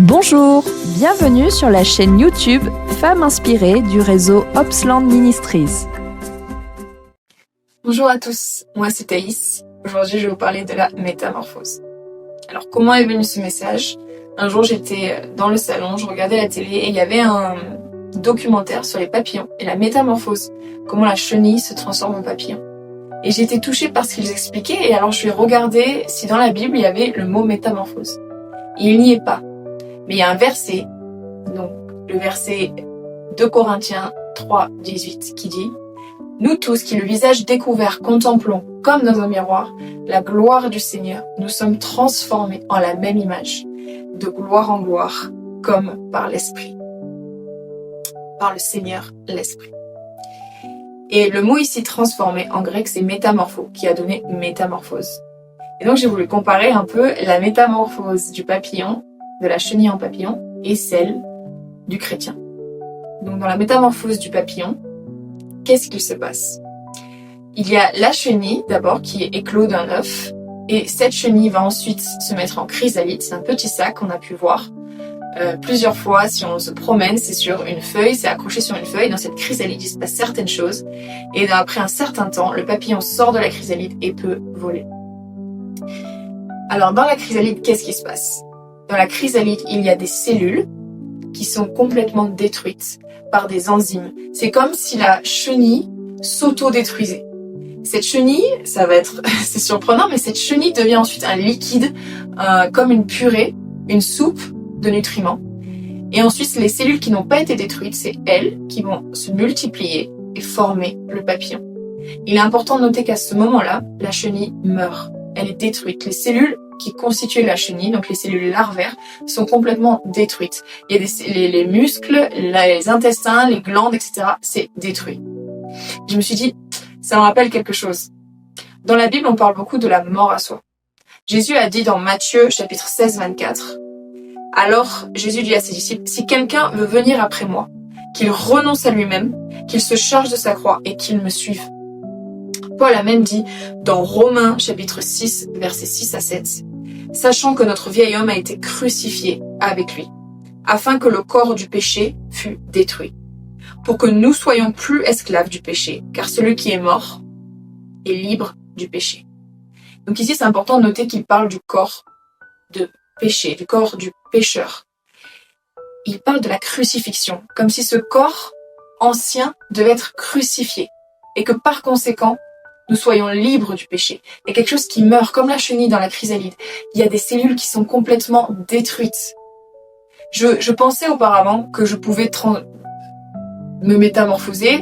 Bonjour, bienvenue sur la chaîne YouTube Femmes inspirées du réseau Opsland Ministries. Bonjour à tous, moi c'est Thaïs. Aujourd'hui je vais vous parler de la métamorphose. Alors comment est venu ce message? Un jour j'étais dans le salon, je regardais la télé et il y avait un documentaire sur les papillons et la métamorphose. Comment la chenille se transforme en papillon. Et j'ai été touchée par ce qu'ils expliquaient et alors je vais regarder si dans la Bible il y avait le mot métamorphose. Et il n'y est pas. Mais il y a un verset, donc le verset 2 Corinthiens 3, 18 qui dit « Nous tous qui le visage découvert contemplons comme dans un miroir la gloire du Seigneur, nous sommes transformés en la même image, de gloire en gloire, comme par l'Esprit. » Par le Seigneur, l'Esprit. Et le mot ici transformé en grec c'est métamorpho, qui a donné métamorphose. Et donc j'ai voulu comparer un peu la métamorphose du papillon, de la chenille en papillon, et celle du chrétien. Donc dans la métamorphose du papillon, qu'est-ce qu'il se passe? Il y a la chenille d'abord qui est éclos d'un œuf, et cette chenille va ensuite se mettre en chrysalide, c'est un petit sac qu'on a pu voir plusieurs fois si on se promène, c'est sur une feuille, c'est accroché sur une feuille, dans cette chrysalide il se passe certaines choses, et après un certain temps, le papillon sort de la chrysalide et peut voler. Alors dans la chrysalide, qu'est-ce qui se passe? Dans la chrysalide, il y a des cellules qui sont complètement détruites par des enzymes. C'est comme si la chenille s'auto-détruisait. Cette chenille, ça va être, c'est surprenant, mais cette chenille devient ensuite un liquide, comme une purée, une soupe de nutriments. Et ensuite, les cellules qui n'ont pas été détruites, c'est elles qui vont se multiplier et former le papillon. Il est important de noter qu'à ce moment-là, la chenille meurt. Elle est détruite. Les cellules qui constituent la chenille, donc les cellules larvaires, sont complètement détruites. Il y a les muscles, les intestins, les glandes, etc. C'est détruit. Je me suis dit, ça me rappelle quelque chose. Dans la Bible, on parle beaucoup de la mort à soi. Jésus a dit dans Matthieu, chapitre 16, 24, « Alors Jésus dit à ses disciples, si quelqu'un veut venir après moi, qu'il renonce à lui-même, qu'il se charge de sa croix et qu'il me suive. » Paul a même dit dans Romains chapitre 6, versets 6 à 7, « Sachant que notre vieil homme a été crucifié avec lui, afin que le corps du péché fût détruit, pour que nous soyons plus esclaves du péché, car celui qui est mort est libre du péché. » Donc ici c'est important de noter qu'il parle du corps de péché, du corps du pécheur. Il parle de la crucifixion, comme si ce corps ancien devait être crucifié, et que par conséquent, nous soyons libres du péché. Il y a quelque chose qui meurt, comme la chenille dans la chrysalide. Il y a des cellules qui sont complètement détruites. Je pensais auparavant que je pouvais me métamorphoser,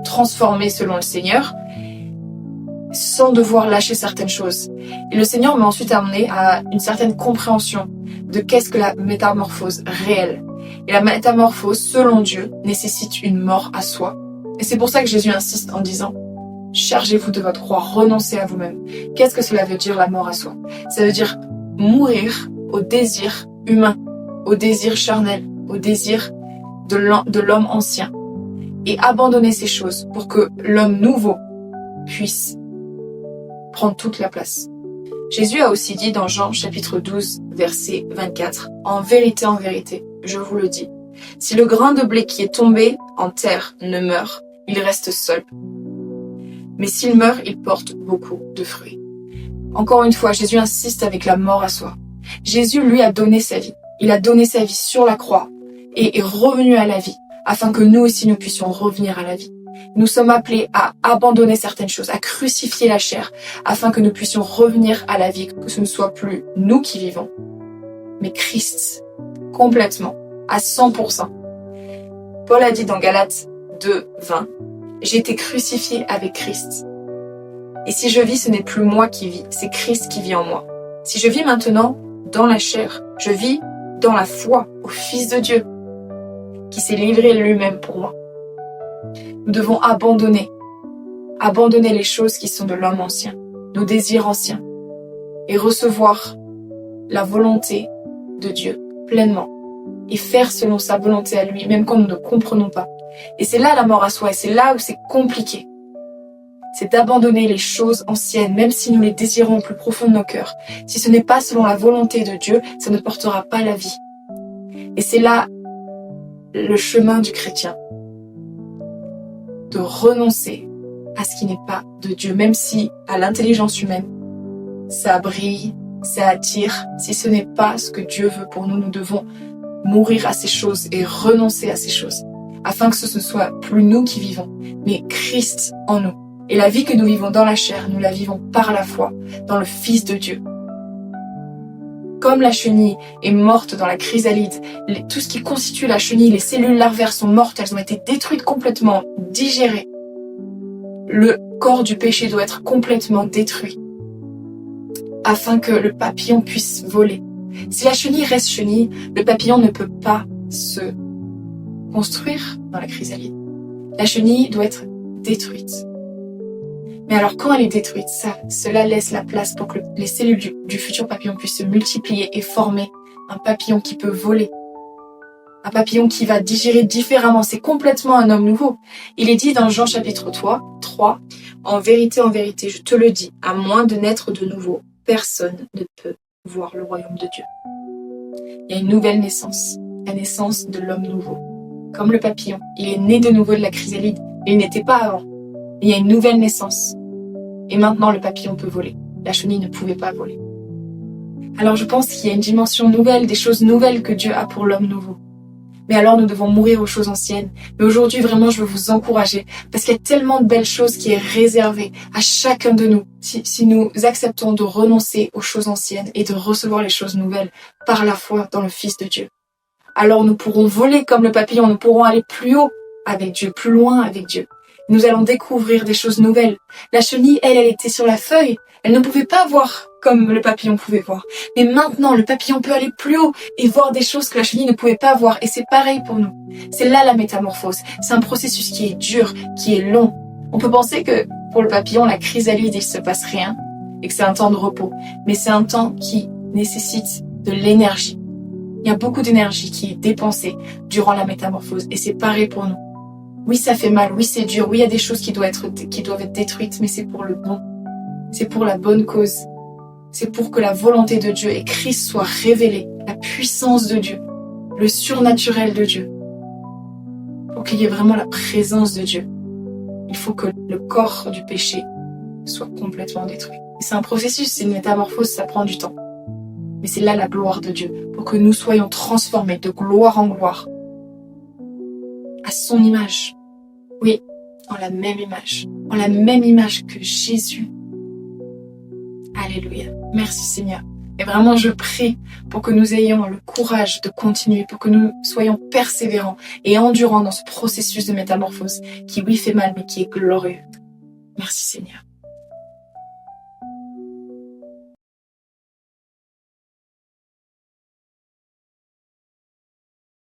transformer selon le Seigneur, sans devoir lâcher certaines choses. Et le Seigneur m'a ensuite amené à une certaine compréhension de qu'est-ce que la métamorphose réelle. Et la métamorphose, selon Dieu, nécessite une mort à soi. Et c'est pour ça que Jésus insiste en disant « Chargez-vous de votre croix, renoncez à vous-même ». Qu'est-ce que cela veut dire, la mort à soi? Ça veut dire mourir au désir humain, au désir charnel, au désir de l'homme ancien. Et abandonner ces choses pour que l'homme nouveau puisse prendre toute la place. Jésus a aussi dit dans Jean chapitre 12, verset 24, « En vérité, je vous le dis, si le grain de blé qui est tombé en terre ne meurt, il reste seul. Mais s'il meurt, il porte beaucoup de fruits. » Encore une fois, Jésus insiste avec la mort à soi. Jésus, lui, a donné sa vie. Il a donné sa vie sur la croix et est revenu à la vie, afin que nous aussi, nous puissions revenir à la vie. Nous sommes appelés à abandonner certaines choses, à crucifier la chair, afin que nous puissions revenir à la vie, que ce ne soit plus nous qui vivons, mais Christ, complètement, à 100%. Paul a dit dans Galates 2, 20, « J'ai été crucifié avec Christ. Et si je vis, ce n'est plus moi qui vis, c'est Christ qui vit en moi. Si je vis maintenant dans la chair, je vis dans la foi au Fils de Dieu, qui s'est livré lui-même pour moi. » Nous devons abandonner les choses qui sont de l'homme ancien, nos désirs anciens, et recevoir la volonté de Dieu pleinement, et faire selon sa volonté à lui, même quand nous ne comprenons pas. Et c'est là la mort à soi, et c'est là où c'est compliqué. C'est d'abandonner les choses anciennes, même si nous les désirons au plus profond de nos cœurs. Si ce n'est pas selon la volonté de Dieu, ça ne portera pas la vie. Et c'est là le chemin du chrétien. De renoncer à ce qui n'est pas de Dieu, même si à l'intelligence humaine, ça brille, ça attire. Si ce n'est pas ce que Dieu veut pour nous, nous devons mourir à ces choses et renoncer à ces choses, afin que ce ne soit plus nous qui vivons, mais Christ en nous. Et la vie que nous vivons dans la chair, nous la vivons par la foi dans le Fils de Dieu. Comme la chenille est morte dans la chrysalide, tout ce qui constitue la chenille, les cellules larvaires sont mortes, elles ont été détruites complètement, digérées. Le corps du péché doit être complètement détruit, afin que le papillon puisse voler. Si la chenille reste chenille, le papillon ne peut pas se construire dans la chrysalide. La chenille doit être détruite. Mais alors quand elle est détruite, cela laisse la place pour que les cellules du futur papillon puissent se multiplier et former un papillon qui peut voler. Un papillon qui va digérer différemment. C'est complètement un homme nouveau. Il est dit dans Jean chapitre 3, en vérité, je te le dis, à moins de naître de nouveau, personne ne peut voir le royaume de Dieu. Il y a une nouvelle naissance, la naissance de l'homme nouveau. Comme le papillon, il est né de nouveau de la chrysalide, mais il n'était pas avant. Il y a une nouvelle naissance. Et maintenant, le papillon peut voler. La chenille ne pouvait pas voler. Alors je pense qu'il y a une dimension nouvelle, des choses nouvelles que Dieu a pour l'homme nouveau. Mais alors nous devons mourir aux choses anciennes. Mais aujourd'hui, vraiment, je veux vous encourager, parce qu'il y a tellement de belles choses qui est réservées à chacun de nous, si nous acceptons de renoncer aux choses anciennes et de recevoir les choses nouvelles par la foi dans le Fils de Dieu. Alors nous pourrons voler comme le papillon, nous pourrons aller plus haut avec Dieu, plus loin avec Dieu. Nous allons découvrir des choses nouvelles. La chenille, elle était sur la feuille. Elle ne pouvait pas voir comme le papillon pouvait voir. Mais maintenant, le papillon peut aller plus haut et voir des choses que la chenille ne pouvait pas voir. Et c'est pareil pour nous. C'est là la métamorphose. C'est un processus qui est dur, qui est long. On peut penser que pour le papillon, la chrysalide, il se passe rien et que c'est un temps de repos. Mais c'est un temps qui nécessite de l'énergie. Il y a beaucoup d'énergie qui est dépensée durant la métamorphose. Et c'est pareil pour nous. Oui, ça fait mal, oui, c'est dur, oui, il y a des choses qui doivent être détruites, mais c'est pour le bon. C'est pour la bonne cause. C'est pour que la volonté de Dieu et Christ soient révélés, la puissance de Dieu, le surnaturel de Dieu. Pour qu'il y ait vraiment la présence de Dieu, il faut que le corps du péché soit complètement détruit. Et c'est un processus, c'est une métamorphose, ça prend du temps. Mais c'est là la gloire de Dieu, pour que nous soyons transformés de gloire en gloire, à son image. Oui, en la même image que Jésus. Alléluia. Merci Seigneur. Et vraiment, je prie pour que nous ayons le courage de continuer, pour que nous soyons persévérants et endurants dans ce processus de métamorphose qui, oui, fait mal, mais qui est glorieux. Merci Seigneur.